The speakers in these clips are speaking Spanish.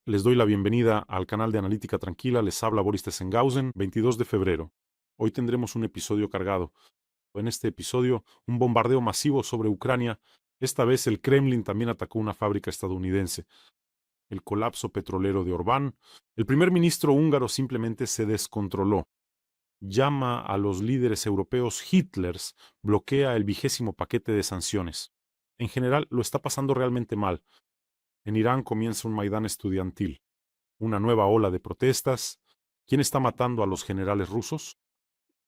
Les doy la bienvenida al canal de Analítica Tranquila. Les habla Boris Tessenghausen, 22 de febrero. Hoy tendremos un episodio cargado. En este episodio, un bombardeo masivo sobre Ucrania. Esta vez el Kremlin también atacó una fábrica estadounidense. El colapso petrolero de Orbán. El primer ministro húngaro simplemente se descontroló. Llama a los líderes europeos Hitlers. Bloquea el 20º paquete de sanciones. En general, lo está pasando realmente mal. En Irán comienza un Maidán estudiantil. Una nueva ola de protestas. ¿Quién está matando a los generales rusos?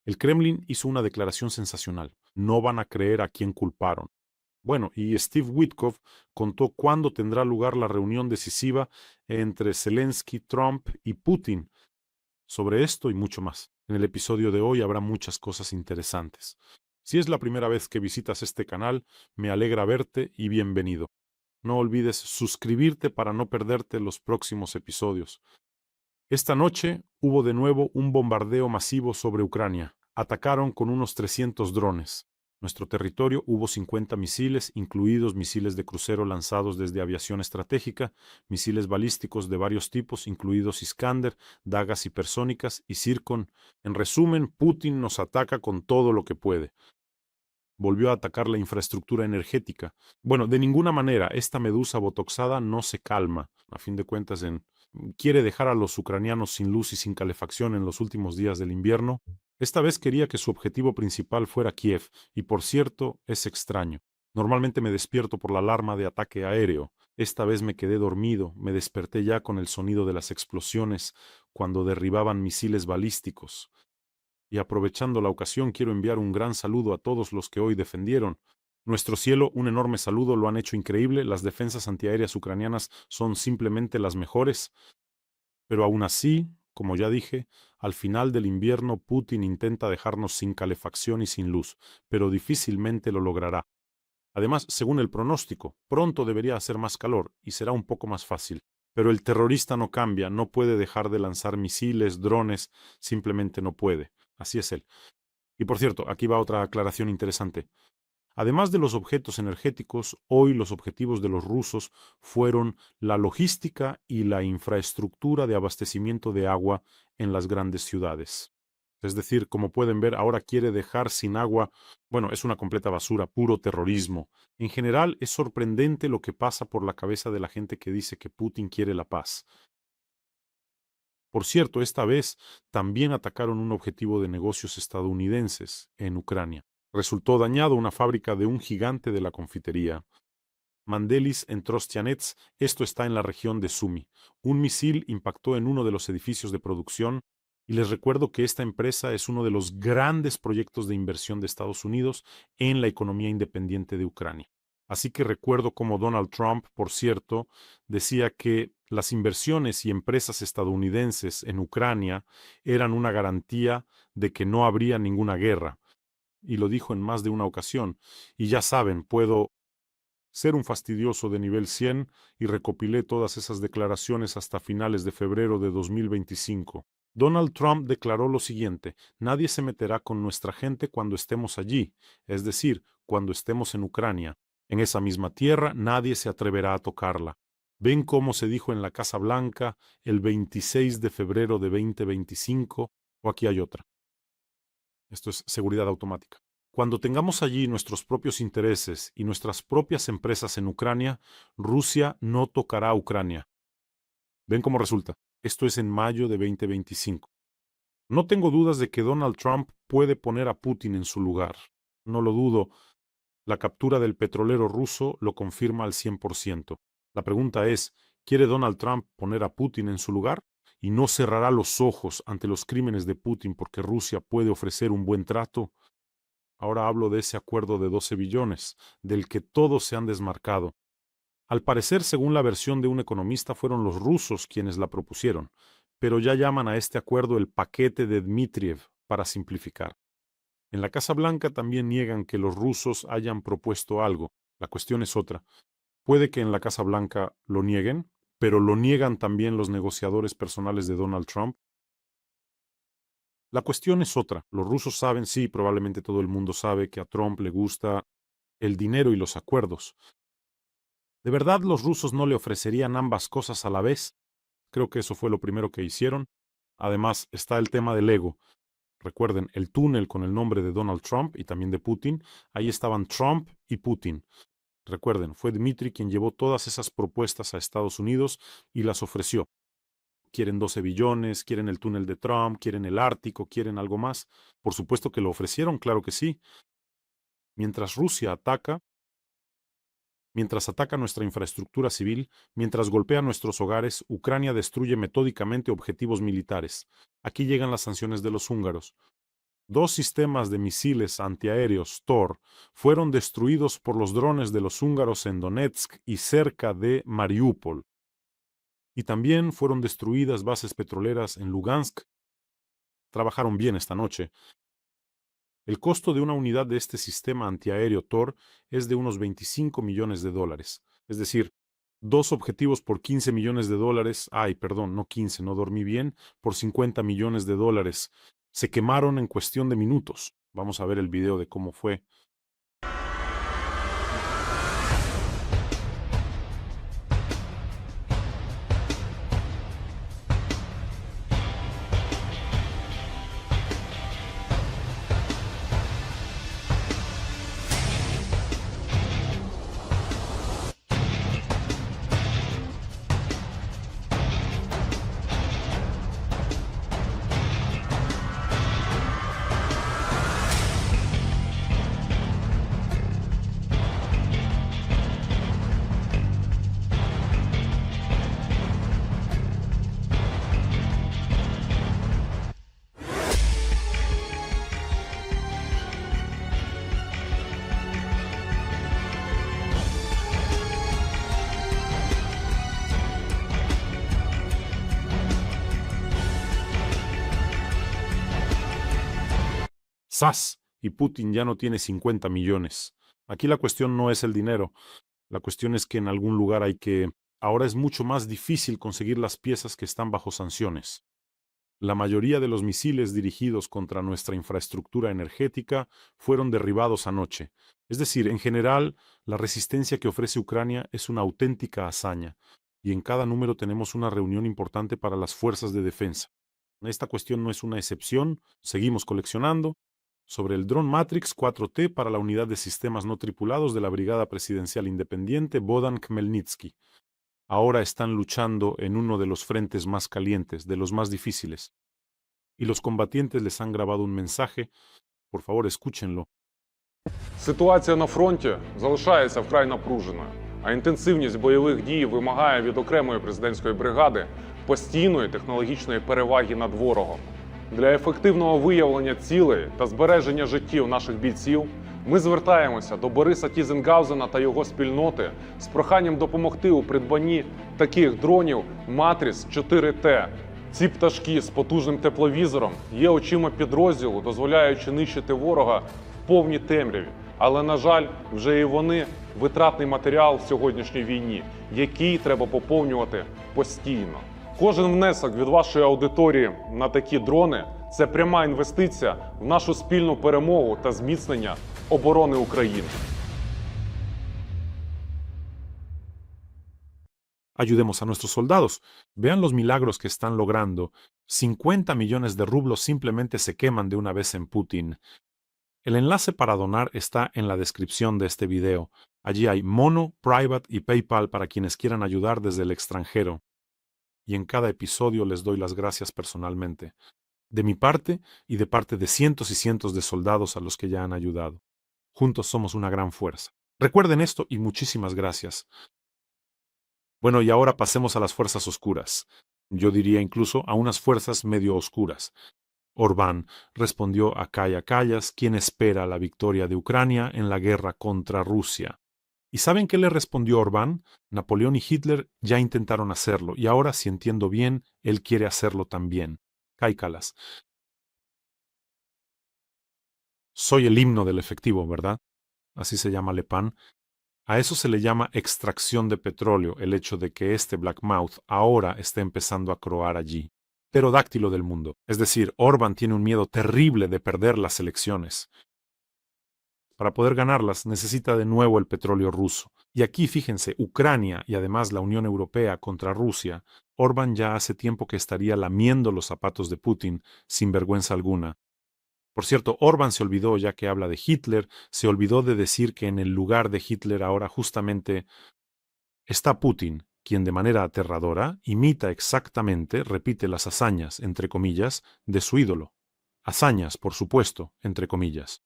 El Kremlin hizo una declaración sensacional. No van a creer a quién culparon. Bueno, y Steve Witkoff contó cuándo tendrá lugar la reunión decisiva entre Zelensky, Trump y Putin. Sobre esto y mucho más. En el episodio de hoy habrá muchas cosas interesantes. Si es la primera vez que visitas este canal, me alegra verte y bienvenido. No olvides suscribirte para no perderte los próximos episodios. Esta noche hubo de nuevo un bombardeo masivo sobre Ucrania. Atacaron con unos 300 drones. Nuestro territorio hubo 50 misiles, incluidos misiles de crucero lanzados desde aviación estratégica, misiles balísticos de varios tipos, incluidos Iskander, dagas hipersónicas y Zircon. En resumen, Putin nos ataca con todo lo que puede. Volvió a atacar la infraestructura energética. Bueno, de ninguna manera, esta medusa botoxada no se calma. A fin de cuentas, quiere dejar a los ucranianos sin luz y sin calefacción en los últimos días del invierno. Esta vez quería que su objetivo principal fuera Kiev, y por cierto, es extraño. Normalmente me despierto por la alarma de ataque aéreo. Esta vez me quedé dormido, me desperté ya con el sonido de las explosiones cuando derribaban misiles balísticos. Y aprovechando la ocasión, quiero enviar un gran saludo a todos los que hoy defendieron nuestro cielo. Un enorme saludo, lo han hecho increíble. Las defensas antiaéreas ucranianas son simplemente las mejores. Pero aún así, como ya dije, al final del invierno Putin intenta dejarnos sin calefacción y sin luz, pero difícilmente lo logrará. Además, según el pronóstico, pronto debería hacer más calor y será un poco más fácil. Pero el terrorista no cambia, no puede dejar de lanzar misiles, drones, simplemente no puede. Así es él. Y por cierto, aquí va otra aclaración interesante. Además de los objetos energéticos, hoy los objetivos de los rusos fueron la logística y la infraestructura de abastecimiento de agua en las grandes ciudades. Es decir, como pueden ver, ahora quiere dejar sin agua. Bueno, es una completa basura, puro terrorismo. En general, es sorprendente lo que pasa por la cabeza de la gente que dice que Putin quiere la paz. Por cierto, esta vez también atacaron un objetivo de negocios estadounidenses en Ucrania. Resultó dañado una fábrica de un gigante de la confitería, Mandelis en Trostianets. Esto está en la región de Sumy. Un misil impactó en uno de los edificios de producción y les recuerdo que esta empresa es uno de los grandes proyectos de inversión de Estados Unidos en la economía independiente de Ucrania. Así que recuerdo cómo Donald Trump, por cierto, decía que las inversiones y empresas estadounidenses en Ucrania eran una garantía de que no habría ninguna guerra. Y lo dijo en más de una ocasión. Y ya saben, puedo ser un fastidioso de nivel 100 y recopilé todas esas declaraciones hasta finales de febrero de 2025. Donald Trump declaró lo siguiente: nadie se meterá con nuestra gente cuando estemos allí, es decir, cuando estemos en Ucrania. En esa misma tierra nadie se atreverá a tocarla. ¿Ven cómo se dijo en la Casa Blanca el 26 de febrero de 2025? O aquí hay otra. Esto es seguridad automática. Cuando tengamos allí nuestros propios intereses y nuestras propias empresas en Ucrania, Rusia no tocará a Ucrania. ¿Ven cómo resulta? Esto es en mayo de 2025. No tengo dudas de que Donald Trump puede poner a Putin en su lugar. No lo dudo. La captura del petrolero ruso lo confirma al 100%. La pregunta es, ¿quiere Donald Trump poner a Putin en su lugar? ¿Y no cerrará los ojos ante los crímenes de Putin porque Rusia puede ofrecer un buen trato? Ahora hablo de ese acuerdo de 12 billones, del que todos se han desmarcado. Al parecer, según la versión de un economista, fueron los rusos quienes la propusieron, pero ya llaman a este acuerdo el paquete de Dmitriev, para simplificar. En la Casa Blanca también niegan que los rusos hayan propuesto algo. La cuestión es otra. Puede que en la Casa Blanca lo nieguen, pero lo niegan también los negociadores personales de Donald Trump. La cuestión es otra. Los rusos saben, sí, probablemente todo el mundo sabe que a Trump le gusta el dinero y los acuerdos. ¿De verdad los rusos no le ofrecerían ambas cosas a la vez? Creo que eso fue lo primero que hicieron. Además, está el tema del ego. Recuerden, el túnel con el nombre de Donald Trump y también de Putin, ahí estaban Trump y Putin. Recuerden, fue Dmitry quien llevó todas esas propuestas a Estados Unidos y las ofreció. Quieren 12 billones, quieren el túnel de Trump, quieren el Ártico, quieren algo más. Por supuesto que lo ofrecieron, claro que sí. Mientras Rusia ataca, mientras ataca nuestra infraestructura civil, mientras golpea nuestros hogares, Ucrania destruye metódicamente objetivos militares. Aquí llegan las sanciones de los húngaros. 2 sistemas de misiles antiaéreos Tor fueron destruidos por los drones de los húngaros en Donetsk y cerca de Mariupol. Y también fueron destruidas bases petroleras en Lugansk. Trabajaron bien esta noche. El costo de una unidad de este sistema antiaéreo Tor es de unos 25 millones de dólares. Es decir, 2 objetivos por 15 millones de dólares. Ay, perdón, no 15, no dormí bien. Por 50 millones de dólares. Se quemaron en cuestión de minutos. Vamos a ver el video de cómo fue. ¡Zas! Y Putin ya no tiene 50 millones. Aquí la cuestión no es el dinero. La cuestión es que en algún lugar hay que... Ahora es mucho más difícil conseguir las piezas que están bajo sanciones. La mayoría de los misiles dirigidos contra nuestra infraestructura energética fueron derribados anoche. Es decir, en general, la resistencia que ofrece Ucrania es una auténtica hazaña, y en cada número tenemos una reunión importante para las fuerzas de defensa. Esta cuestión no es una excepción, seguimos coleccionando. Sobre el dron Matrix 4T para la unidad de sistemas no tripulados de la Brigada Presidencial Independiente Bodan Khmelnytsky. Ahora están luchando en uno de los frentes más calientes, de los más difíciles. Y los combatientes les han grabado un mensaje. Por favor, escúchenlo. Ситуація на фронті залишається вкрай напруженою, а інтенсивність бойових дій вимагає від окремої президентської бригади постійної технологічної переваги над ворогом. Для ефективного виявлення цілей та збереження життів наших бійців ми звертаємося до Бориса Тізенгаузена та його спільноти з проханням допомогти у придбанні таких дронів Матріс 4T. Ці пташки з потужним тепловізором є очима підрозділу, дозволяючи нищити ворога в повній темряві. Але, на жаль, вже і вони витратний матеріал в сьогоднішній війні, який треба поповнювати постійно. Кожен внесок від вашої аудиторії на такі дрони – це пряма інвестиція в нашу спільну перемогу та зміцнення оборони України. Ayudemos a nuestros soldados. Vean los milagros que están logrando. 50 millones de rublos simplemente se queman de una vez en Putin. El enlace para donar está en la descripción de este video. Allí hay Mono, Private y PayPal para quienes quieran ayudar desde el extranjero. Y en cada episodio les doy las gracias personalmente. De mi parte y de parte de cientos y cientos de soldados a los que ya han ayudado. Juntos somos una gran fuerza. Recuerden esto y muchísimas gracias. Bueno, y ahora pasemos a las fuerzas oscuras. Yo diría incluso a unas fuerzas medio oscuras. Orbán respondió a Kaya Kallas, quien espera la victoria de Ucrania en la guerra contra Rusia. ¿Y saben qué le respondió Orbán? Napoleón y Hitler ya intentaron hacerlo, y ahora, si entiendo bien, él quiere hacerlo también. Kaya Kallas. Soy el himno del efectivo, ¿verdad? Así se llama Le Pen. A eso se le llama extracción de petróleo, el hecho de que este Blackmouth ahora esté empezando a croar allí. Pterodáctilo del mundo. Es decir, Orbán tiene un miedo terrible de perder las elecciones. Para poder ganarlas necesita de nuevo el petróleo ruso. Y aquí, fíjense, Ucrania y además la Unión Europea contra Rusia, Orbán ya hace tiempo que estaría lamiendo los zapatos de Putin sin vergüenza alguna. Por cierto, Orbán se olvidó, ya que habla de Hitler, se olvidó de decir que en el lugar de Hitler ahora justamente está Putin, quien de manera aterradora imita exactamente, repite las hazañas, entre comillas, de su ídolo. Hazañas, por supuesto, entre comillas.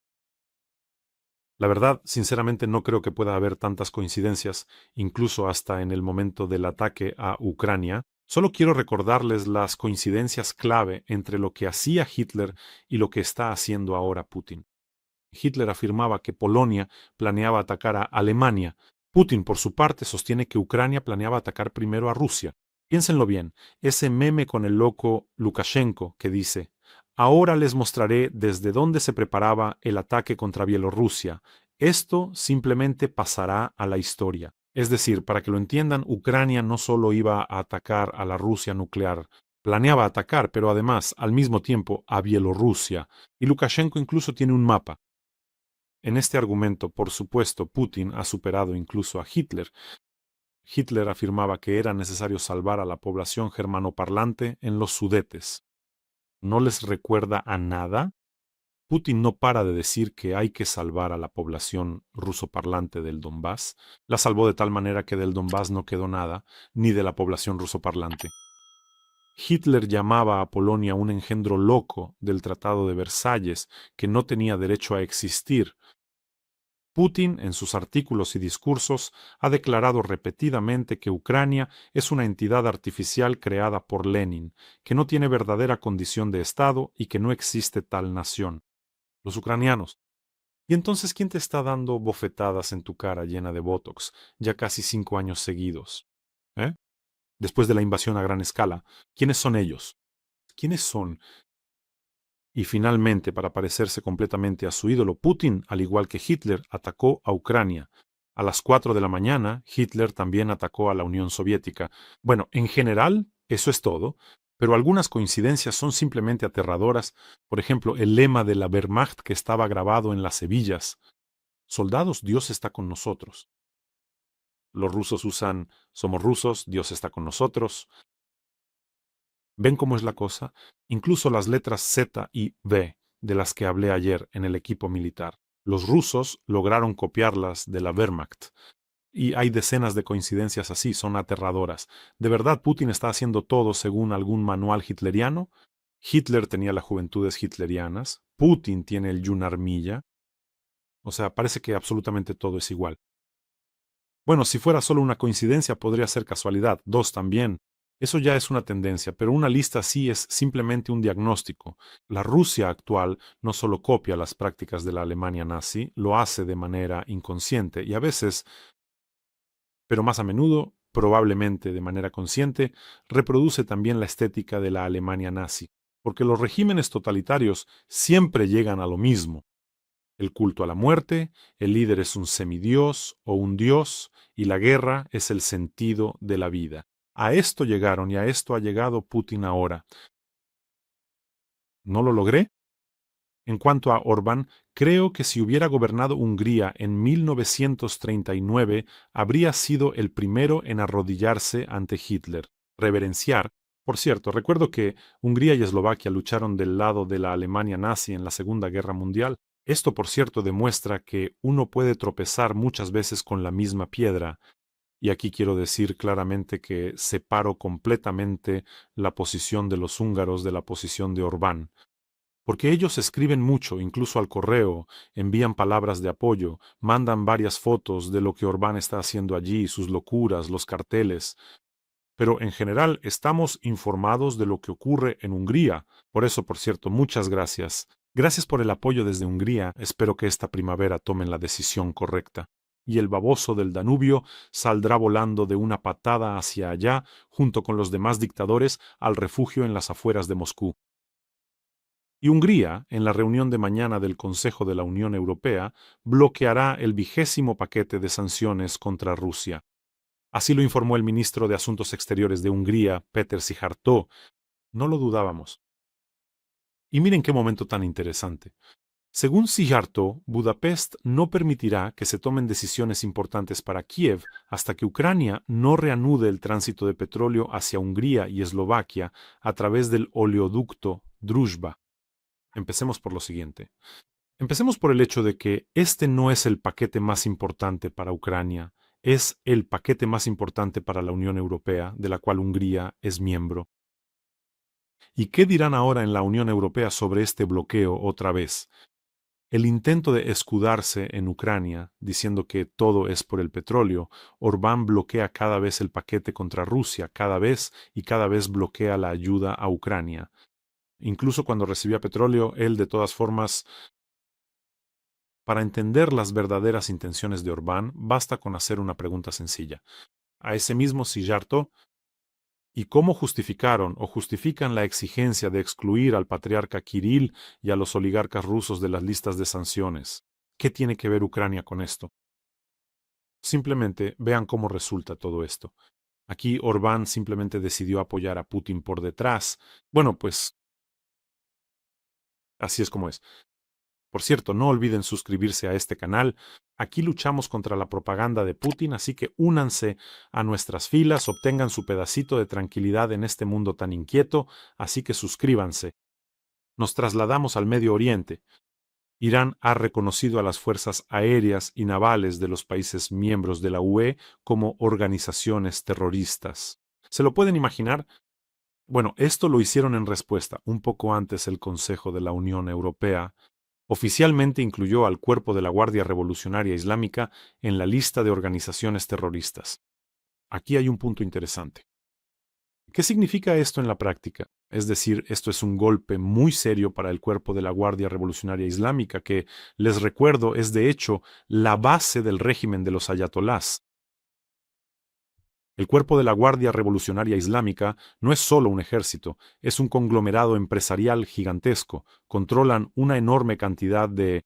La verdad, sinceramente, no creo que pueda haber tantas coincidencias, incluso hasta en el momento del ataque a Ucrania. Solo quiero recordarles las coincidencias clave entre lo que hacía Hitler y lo que está haciendo ahora Putin. Hitler afirmaba que Polonia planeaba atacar a Alemania. Putin, por su parte, sostiene que Ucrania planeaba atacar primero a Rusia. Piénsenlo bien, ese meme con el loco Lukashenko que dice: ahora les mostraré desde dónde se preparaba el ataque contra Bielorrusia. Esto simplemente pasará a la historia. Es decir, para que lo entiendan, Ucrania no solo iba a atacar a la Rusia nuclear, planeaba atacar, pero además, al mismo tiempo, a Bielorrusia. Y Lukashenko incluso tiene un mapa. En este argumento, por supuesto, Putin ha superado incluso a Hitler. Hitler afirmaba que era necesario salvar a la población germanoparlante en los Sudetes. ¿No les recuerda a nada? Putin no para de decir que hay que salvar a la población rusoparlante del Donbass. La salvó de tal manera que del Donbass no quedó nada, ni de la población rusoparlante. Hitler llamaba a Polonia un engendro loco del Tratado de Versalles, que no tenía derecho a existir. Putin, en sus artículos y discursos, ha declarado repetidamente que Ucrania es una entidad artificial creada por Lenin, que no tiene verdadera condición de Estado y que no existe tal nación. Los ucranianos. ¿Y entonces quién te está dando bofetadas en tu cara llena de botox ya casi 5 años seguidos? ¿Eh? Después de la invasión a gran escala, ¿quiénes son ellos? ¿Quiénes son? Y finalmente, para parecerse completamente a su ídolo, Putin, al igual que Hitler, atacó a Ucrania. A las 4 de la mañana, Hitler también atacó a la Unión Soviética. Bueno, en general, eso es todo, pero algunas coincidencias son simplemente aterradoras. Por ejemplo, el lema de la Wehrmacht que estaba grabado en las hebillas: soldados, Dios está con nosotros. Los rusos usan: somos rusos, Dios está con nosotros. ¿Ven cómo es la cosa? Incluso las letras Z y V, de las que hablé ayer en el equipo militar. Los rusos lograron copiarlas de la Wehrmacht. Y hay decenas de coincidencias así, son aterradoras. ¿De verdad Putin está haciendo todo según algún manual hitleriano? Hitler tenía las juventudes hitlerianas, Putin tiene el Yunarmilla. O sea, parece que absolutamente todo es igual. Bueno, si fuera solo una coincidencia podría ser casualidad, dos también. Eso ya es una tendencia, pero una lista así es simplemente un diagnóstico. La Rusia actual no solo copia las prácticas de la Alemania nazi, lo hace de manera inconsciente y a veces, pero más a menudo, probablemente de manera consciente, reproduce también la estética de la Alemania nazi, porque los regímenes totalitarios siempre llegan a lo mismo: el culto a la muerte, el líder es un semidios o un dios, y la guerra es el sentido de la vida. A esto llegaron y a esto ha llegado Putin ahora. ¿No lo logré? En cuanto a Orbán, creo que si hubiera gobernado Hungría en 1939, habría sido el primero en arrodillarse ante Hitler, reverenciar. Por cierto, recuerdo que Hungría y Eslovaquia lucharon del lado de la Alemania nazi en la Segunda Guerra Mundial. Esto, por cierto, demuestra que uno puede tropezar muchas veces con la misma piedra. Y aquí quiero decir claramente que separo completamente la posición de los húngaros de la posición de Orbán. Porque ellos escriben mucho, incluso al correo, envían palabras de apoyo, mandan varias fotos de lo que Orbán está haciendo allí, sus locuras, los carteles. Pero en general estamos informados de lo que ocurre en Hungría. Por eso, por cierto, muchas gracias. Gracias por el apoyo desde Hungría. Espero que esta primavera tomen la decisión correcta. Y el baboso del Danubio saldrá volando de una patada hacia allá, junto con los demás dictadores, al refugio en las afueras de Moscú. Y Hungría, en la reunión de mañana del Consejo de la Unión Europea, bloqueará el 20º paquete de sanciones contra Rusia. Así lo informó el ministro de Asuntos Exteriores de Hungría, Péter Szijjártó. No lo dudábamos. Y miren qué momento tan interesante. Según Sijarto, Budapest no permitirá que se tomen decisiones importantes para Kiev hasta que Ucrania no reanude el tránsito de petróleo hacia Hungría y Eslovaquia a través del oleoducto Druzhba. Empecemos por lo siguiente. Empecemos por el hecho de que este no es el paquete más importante para Ucrania, es el paquete más importante para la Unión Europea, de la cual Hungría es miembro. ¿Y qué dirán ahora en la Unión Europea sobre este bloqueo otra vez? El intento de escudarse en Ucrania, diciendo que todo es por el petróleo, Orbán bloquea cada vez el paquete contra Rusia, cada vez y cada vez bloquea la ayuda a Ucrania. Incluso cuando recibía petróleo, él de todas formas. Para entender las verdaderas intenciones de Orbán, basta con hacer una pregunta sencilla. A ese mismo Sijarto, ¿y cómo justificaron o justifican la exigencia de excluir al patriarca Kirill y a los oligarcas rusos de las listas de sanciones? ¿Qué tiene que ver Ucrania con esto? Simplemente vean cómo resulta todo esto. Aquí Orbán simplemente decidió apoyar a Putin por detrás. Bueno, pues así es como es. Por cierto, no olviden suscribirse a este canal. Aquí luchamos contra la propaganda de Putin, así que únanse a nuestras filas, obtengan su pedacito de tranquilidad en este mundo tan inquieto, así que suscríbanse. Nos trasladamos al Medio Oriente. Irán ha reconocido a las fuerzas aéreas y navales de los países miembros de la UE como organizaciones terroristas. ¿Se lo pueden imaginar? Bueno, esto lo hicieron en respuesta, un poco antes el Consejo de la Unión Europea oficialmente incluyó al Cuerpo de la Guardia Revolucionaria Islámica en la lista de organizaciones terroristas. Aquí hay un punto interesante. ¿Qué significa esto en la práctica? Es decir, esto es un golpe muy serio para el Cuerpo de la Guardia Revolucionaria Islámica, que, les recuerdo, es de hecho la base del régimen de los ayatolás. El Cuerpo de la Guardia Revolucionaria Islámica no es solo un ejército, es un conglomerado empresarial gigantesco. Controlan una enorme cantidad de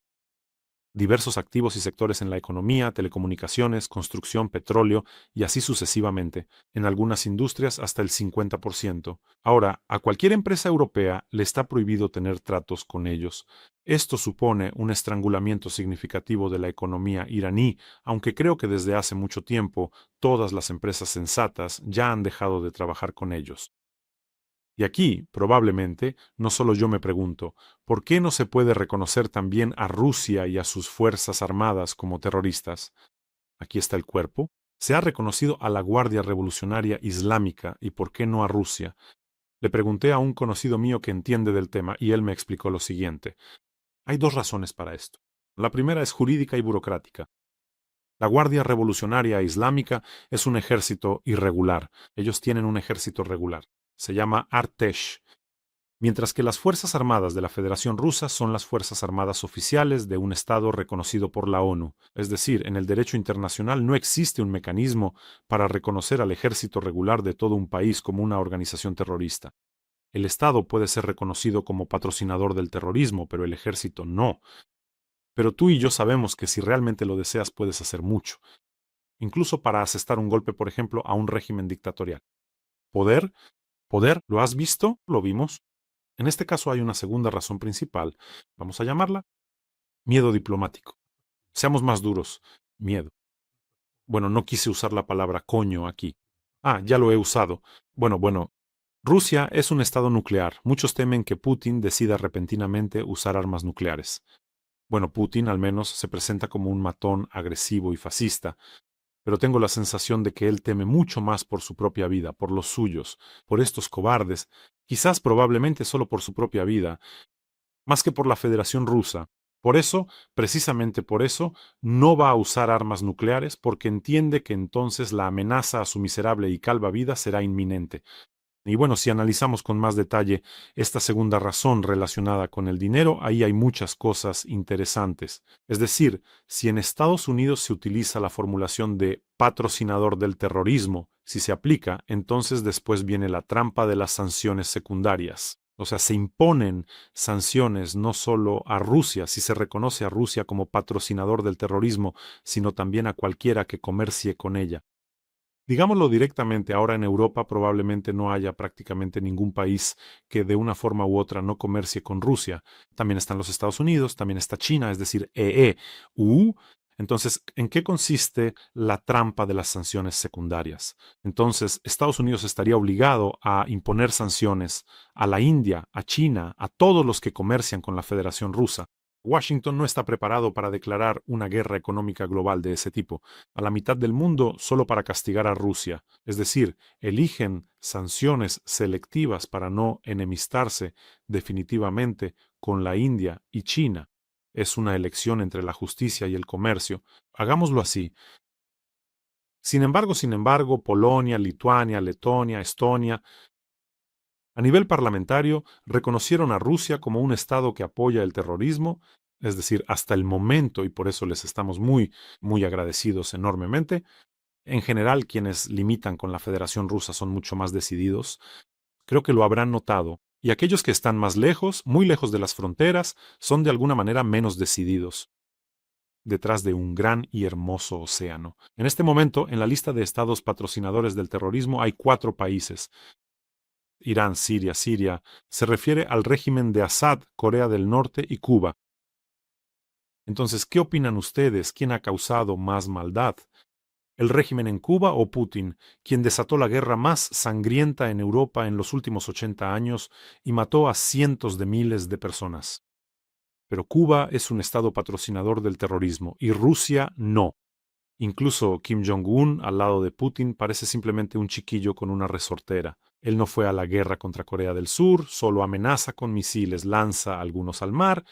diversos activos y sectores en la economía, telecomunicaciones, construcción, petróleo y así sucesivamente, en algunas industrias hasta el 50%. Ahora, a cualquier empresa europea le está prohibido tener tratos con ellos. Esto supone un estrangulamiento significativo de la economía iraní, aunque creo que desde hace mucho tiempo todas las empresas sensatas ya han dejado de trabajar con ellos. Y aquí, probablemente, no solo yo me pregunto, ¿por qué no se puede reconocer también a Rusia y a sus fuerzas armadas como terroristas? Aquí está el cuerpo. Se ha reconocido a la Guardia Revolucionaria Islámica y ¿por qué no a Rusia? Le pregunté a un conocido mío que entiende del tema y él me explicó lo siguiente. Hay dos razones para esto. La primera es jurídica y burocrática. La Guardia Revolucionaria Islámica es un ejército irregular. Ellos tienen un ejército regular. Se llama Artesh, mientras que las Fuerzas Armadas de la Federación Rusa son las Fuerzas Armadas oficiales de un Estado reconocido por la ONU. Es decir, en el derecho internacional no existe un mecanismo para reconocer al ejército regular de todo un país como una organización terrorista. El Estado puede ser reconocido como patrocinador del terrorismo, pero el ejército no. Pero tú y yo sabemos que si realmente lo deseas puedes hacer mucho, incluso para asestar un golpe, por ejemplo, a un régimen dictatorial. Poder, poder, ¿lo has visto? Lo vimos. En este caso hay una segunda razón principal, vamos a llamarla miedo diplomático. Seamos más duros, miedo. Bueno, no quise usar la palabra coño aquí. Ah, ya lo he usado. Bueno, Rusia es un estado nuclear. Muchos temen que Putin decida repentinamente usar armas nucleares. Bueno, Putin al menos se presenta como un matón agresivo y fascista, pero tengo la sensación de que él teme mucho más por su propia vida, por los suyos, por estos cobardes, quizás probablemente solo por su propia vida, más que por la Federación Rusa. Por eso, precisamente por eso, no va a usar armas nucleares porque entiende que entonces la amenaza a su miserable y calva vida será inminente. Y bueno, si analizamos con más detalle esta segunda razón relacionada con el dinero, ahí hay muchas cosas interesantes. Es decir, si en Estados Unidos se utiliza la formulación de patrocinador del terrorismo, si se aplica, entonces después viene la trampa de las sanciones secundarias. O sea, se imponen sanciones no solo a Rusia, si se reconoce a Rusia como patrocinador del terrorismo, sino también a cualquiera que comercie con ella. Digámoslo directamente, ahora en Europa probablemente no haya prácticamente ningún país que de una forma u otra no comercie con Rusia. También están los Estados Unidos, también está China, es decir, EU. Entonces, ¿en qué consiste la trampa de las sanciones secundarias? Entonces, Estados Unidos estaría obligado a imponer sanciones a la India, a China, a todos los que comercian con la Federación Rusa. Washington no está preparado para declarar una guerra económica global de ese tipo a la mitad del mundo solo para castigar a Rusia. Es decir, eligen sanciones selectivas para no enemistarse definitivamente con la India y China. Es una elección entre la justicia y el comercio. Hagámoslo así. Sin embargo, Polonia, Lituania, Letonia, Estonia, a nivel parlamentario, reconocieron a Rusia como un Estado que apoya el terrorismo, es decir, hasta el momento, y por eso les estamos muy, muy agradecidos enormemente. En general, quienes limitan con la Federación Rusa son mucho más decididos. Creo que lo habrán notado. Y aquellos que están más lejos, muy lejos de las fronteras, son de alguna manera menos decididos, detrás de un gran y hermoso océano. En este momento, en la lista de estados patrocinadores del terrorismo hay 4 países. Irán, Siria. Se refiere al régimen de Assad, Corea del Norte y Cuba. Entonces, ¿qué opinan ustedes? ¿Quién ha causado más maldad? ¿El régimen en Cuba o Putin, quien desató la guerra más sangrienta en Europa en los últimos 80 años y mató a cientos de miles de personas? Pero Cuba es un estado patrocinador del terrorismo y Rusia no. Incluso Kim Jong-un, al lado de Putin, parece simplemente un chiquillo con una resortera. Él no fue a la guerra contra Corea del Sur, solo amenaza con misiles, lanza algunos al mar,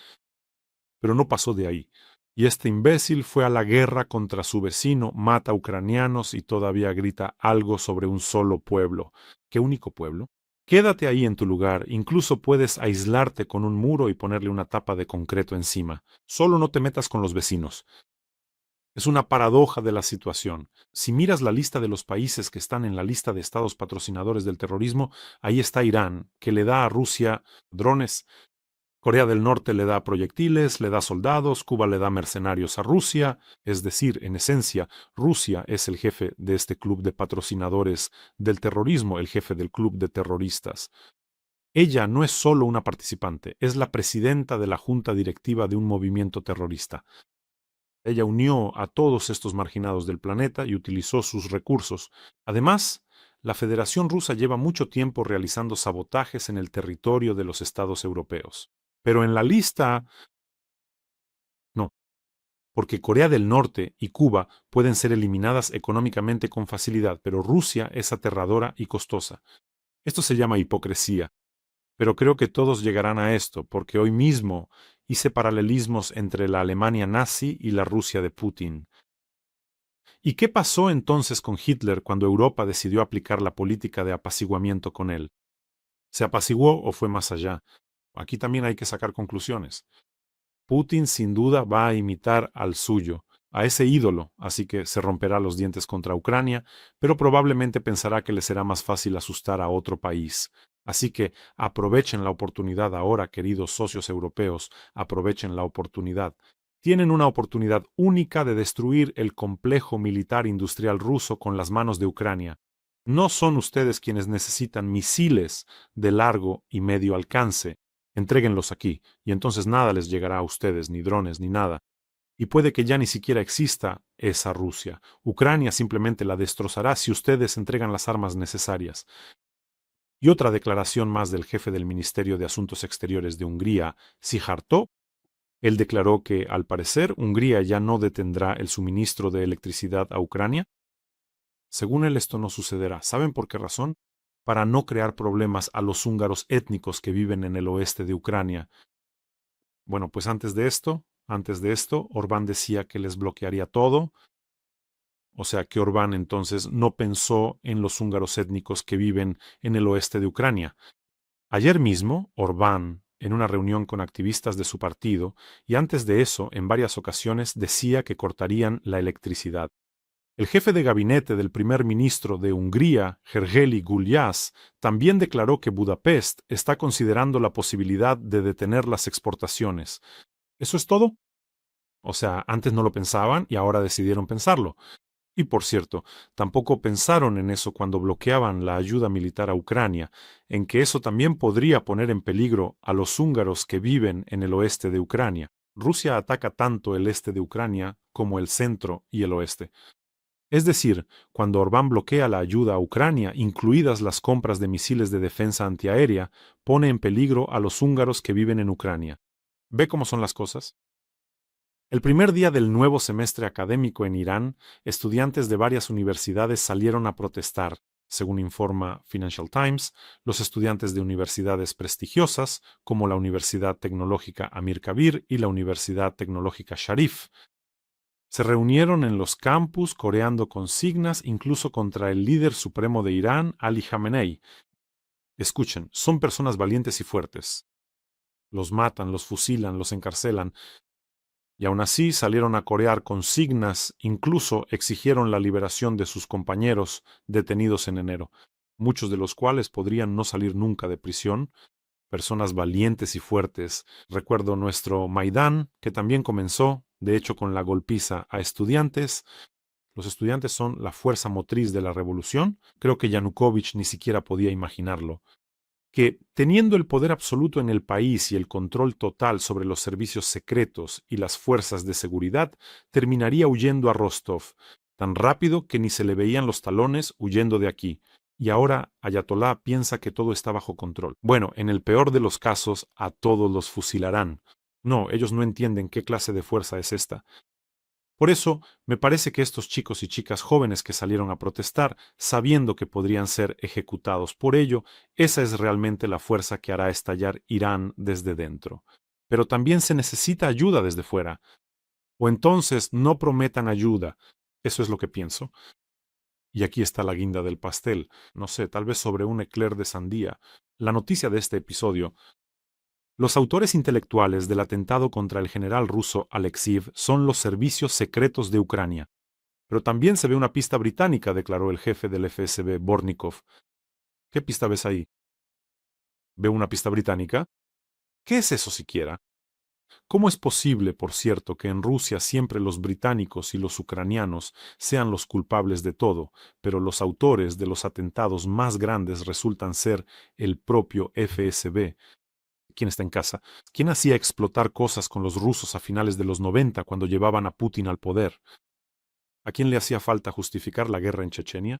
pero no pasó de ahí. Y este imbécil fue a la guerra contra su vecino, mata ucranianos y todavía grita algo sobre un solo pueblo. ¿Qué único pueblo? Quédate ahí en tu lugar, incluso puedes aislarte con un muro y ponerle una tapa de concreto encima. Solo no te metas con los vecinos. Es una paradoja de la situación. Si miras la lista de los países que están en la lista de estados patrocinadores del terrorismo, ahí está Irán, que le da a Rusia drones. Corea del Norte le da proyectiles, le da soldados, Cuba le da mercenarios a Rusia, es decir, en esencia, Rusia es el jefe de este club de patrocinadores del terrorismo, el jefe del club de terroristas. Ella no es solo una participante, es la presidenta de la junta directiva de un movimiento terrorista. Ella unió a todos estos marginados del planeta y utilizó sus recursos. Además, la Federación Rusa lleva mucho tiempo realizando sabotajes en el territorio de los estados europeos. Pero en la lista, no, porque Corea del Norte y Cuba pueden ser eliminadas económicamente con facilidad, pero Rusia es aterradora y costosa. Esto se llama hipocresía, pero creo que todos llegarán a esto, porque hoy mismo hice paralelismos entre la Alemania nazi y la Rusia de Putin. ¿Y qué pasó entonces con Hitler cuando Europa decidió aplicar la política de apaciguamiento con él? ¿Se apaciguó o fue más allá? Aquí también hay que sacar conclusiones. Putin sin duda va a imitar al suyo, a ese ídolo, así que se romperá los dientes contra Ucrania, pero probablemente pensará que le será más fácil asustar a otro país. Así que aprovechen la oportunidad ahora, queridos socios europeos, aprovechen la oportunidad. Tienen una oportunidad única de destruir el complejo militar industrial ruso con las manos de Ucrania. No son ustedes quienes necesitan misiles de largo y medio alcance. Entréguenlos aquí, y entonces nada les llegará a ustedes, ni drones, ni nada. Y puede que ya ni siquiera exista esa Rusia. Ucrania simplemente la destrozará si ustedes entregan las armas necesarias. Y otra declaración más del jefe del Ministerio de Asuntos Exteriores de Hungría, Szijjártó. Él declaró que, al parecer, Hungría ya no detendrá el suministro de electricidad a Ucrania. Según él, esto no sucederá. ¿Saben por qué razón? Para no crear problemas a los húngaros étnicos que viven en el oeste de Ucrania. Bueno, pues antes de esto, Orbán decía que les bloquearía todo. O sea que Orbán entonces no pensó en los húngaros étnicos que viven en el oeste de Ucrania. Ayer mismo, Orbán, en una reunión con activistas de su partido, y antes de eso, en varias ocasiones, decía que cortarían la electricidad. El jefe de gabinete del primer ministro de Hungría, Gergely Gulyás, también declaró que Budapest está considerando la posibilidad de detener las exportaciones. ¿Eso es todo? O sea, antes no lo pensaban y ahora decidieron pensarlo. Y por cierto, tampoco pensaron en eso cuando bloqueaban la ayuda militar a Ucrania, en que eso también podría poner en peligro a los húngaros que viven en el oeste de Ucrania. Rusia ataca tanto el este de Ucrania como el centro y el oeste. Es decir, cuando Orbán bloquea la ayuda a Ucrania, incluidas las compras de misiles de defensa antiaérea, pone en peligro a los húngaros que viven en Ucrania. ¿Ve cómo son las cosas? El primer día del nuevo semestre académico en Irán, estudiantes de varias universidades salieron a protestar. Según informa Financial Times, los estudiantes de universidades prestigiosas, como la Universidad Tecnológica Amir Kabir y la Universidad Tecnológica Sharif, se reunieron en los campus coreando consignas incluso contra el líder supremo de Irán, Ali Khamenei. Escuchen, son personas valientes y fuertes. Los matan, los fusilan, los encarcelan, y aún así salieron a corear consignas, incluso exigieron la liberación de sus compañeros detenidos en enero, muchos de los cuales podrían no salir nunca de prisión. Personas valientes y fuertes. Recuerdo nuestro Maidán, que también comenzó, de hecho, con la golpiza a estudiantes. Los estudiantes son la fuerza motriz de la revolución. Creo que Yanukovych ni siquiera podía imaginarlo. Que, teniendo el poder absoluto en el país y el control total sobre los servicios secretos y las fuerzas de seguridad, terminaría huyendo a Rostov, tan rápido que ni se le veían los talones huyendo de aquí. Y ahora Ayatolá piensa que todo está bajo control. Bueno, en el peor de los casos, a todos los fusilarán. No, ellos no entienden qué clase de fuerza es esta. Por eso, me parece que estos chicos y chicas jóvenes que salieron a protestar, sabiendo que podrían ser ejecutados por ello, esa es realmente la fuerza que hará estallar Irán desde dentro. Pero también se necesita ayuda desde fuera. O entonces no prometan ayuda. Eso es lo que pienso. Y aquí está la guinda del pastel. No sé, tal vez sobre un eclair de sandía. La noticia de este episodio. Los autores intelectuales del atentado contra el general ruso Alexiev son los servicios secretos de Ucrania. Pero también se ve una pista británica, declaró el jefe del FSB, Bornikov. ¿Qué pista ves ahí? ¿Veo una pista británica? ¿Qué es eso siquiera? ¿Cómo es posible, por cierto, que en Rusia siempre los británicos y los ucranianos sean los culpables de todo, pero los autores de los atentados más grandes resultan ser el propio FSB? ¿Quién está en casa? ¿Quién hacía explotar cosas con los rusos a finales de los 90 cuando llevaban a Putin al poder? ¿A quién le hacía falta justificar la guerra en Chechenia?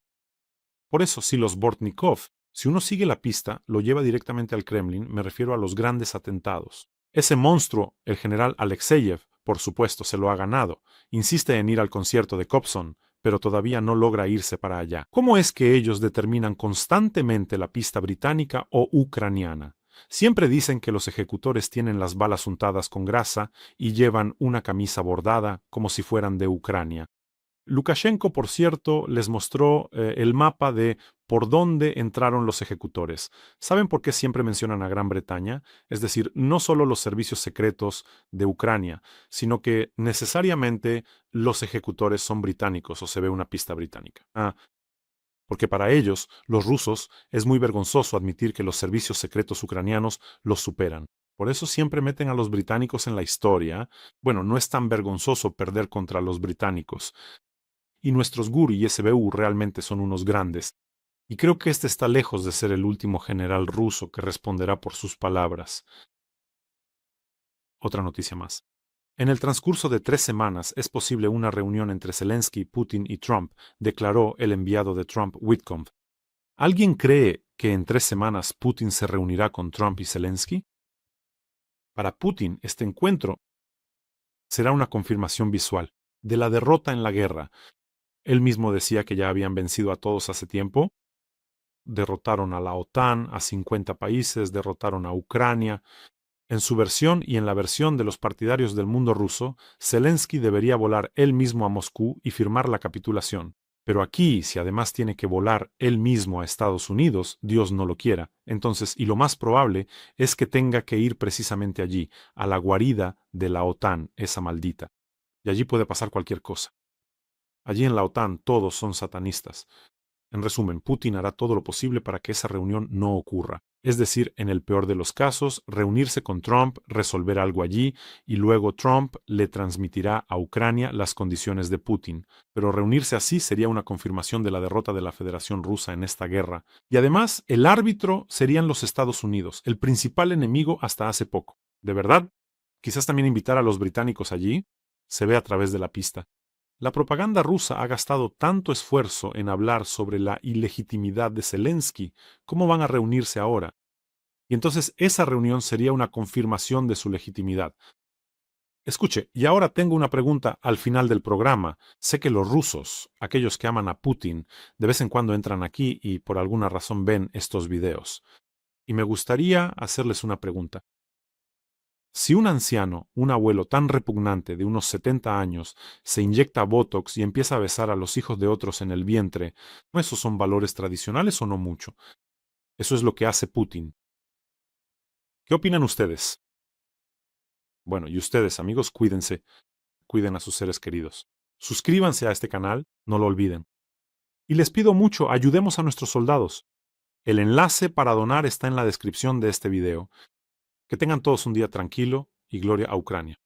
Por eso, si los Bortnikov, si uno sigue la pista, lo lleva directamente al Kremlin, me refiero a los grandes atentados. Ese monstruo, el general Alexeyev, por supuesto, se lo ha ganado. Insiste en ir al concierto de Kobzon, pero todavía no logra irse para allá. ¿Cómo es que ellos determinan constantemente la pista británica o ucraniana? Siempre dicen que los ejecutores tienen las balas untadas con grasa y llevan una camisa bordada como si fueran de Ucrania. Lukashenko, por cierto, les mostró el mapa de por dónde entraron los ejecutores. ¿Saben por qué siempre mencionan a Gran Bretaña? Es decir, no solo los servicios secretos de Ucrania, sino que necesariamente los ejecutores son británicos o se ve una pista británica. Porque para ellos, los rusos, es muy vergonzoso admitir que los servicios secretos ucranianos los superan. Por eso siempre meten a los británicos en la historia. Bueno, no es tan vergonzoso perder contra los británicos. Y nuestros GUR y SBU realmente son unos grandes. Y creo que este está lejos de ser el último general ruso que responderá por sus palabras. Otra noticia más. En el transcurso de 3 semanas es posible una reunión entre Zelensky, Putin y Trump, declaró el enviado de Trump, Witkoff. ¿Alguien cree que en 3 semanas Putin se reunirá con Trump y Zelensky? Para Putin, este encuentro será una confirmación visual de la derrota en la guerra. Él mismo decía que ya habían vencido a todos hace tiempo. Derrotaron a la OTAN, a 50 países, derrotaron a Ucrania. En su versión y en la versión de los partidarios del mundo ruso, Zelensky debería volar él mismo a Moscú y firmar la capitulación. Pero aquí, si además tiene que volar él mismo a Estados Unidos, Dios no lo quiera, entonces, y lo más probable, es que tenga que ir precisamente allí, a la guarida de la OTAN, esa maldita. Y allí puede pasar cualquier cosa. Allí en la OTAN todos son satanistas. En resumen, Putin hará todo lo posible para que esa reunión no ocurra. Es decir, en el peor de los casos, reunirse con Trump, resolver algo allí, y luego Trump le transmitirá a Ucrania las condiciones de Putin. Pero reunirse así sería una confirmación de la derrota de la Federación Rusa en esta guerra. Y además, el árbitro serían los Estados Unidos, el principal enemigo hasta hace poco. ¿De verdad? Quizás también invitar a los británicos allí. Se ve a través de la pista. La propaganda rusa ha gastado tanto esfuerzo en hablar sobre la ilegitimidad de Zelensky. ¿Cómo van a reunirse ahora? Y entonces esa reunión sería una confirmación de su legitimidad. Escuche, y ahora tengo una pregunta al final del programa. Sé que los rusos, aquellos que aman a Putin, de vez en cuando entran aquí y por alguna razón ven estos videos. Y me gustaría hacerles una pregunta. Si un anciano, un abuelo tan repugnante de unos 70 años, se inyecta Botox y empieza a besar a los hijos de otros en el vientre, ¿no esos son valores tradicionales o no mucho? Eso es lo que hace Putin. ¿Qué opinan ustedes? Bueno, y ustedes, amigos, cuídense, cuiden a sus seres queridos. Suscríbanse a este canal, no lo olviden. Y les pido mucho, ayudemos a nuestros soldados. El enlace para donar está en la descripción de este video. Que tengan todos un día tranquilo y gloria a Ucrania.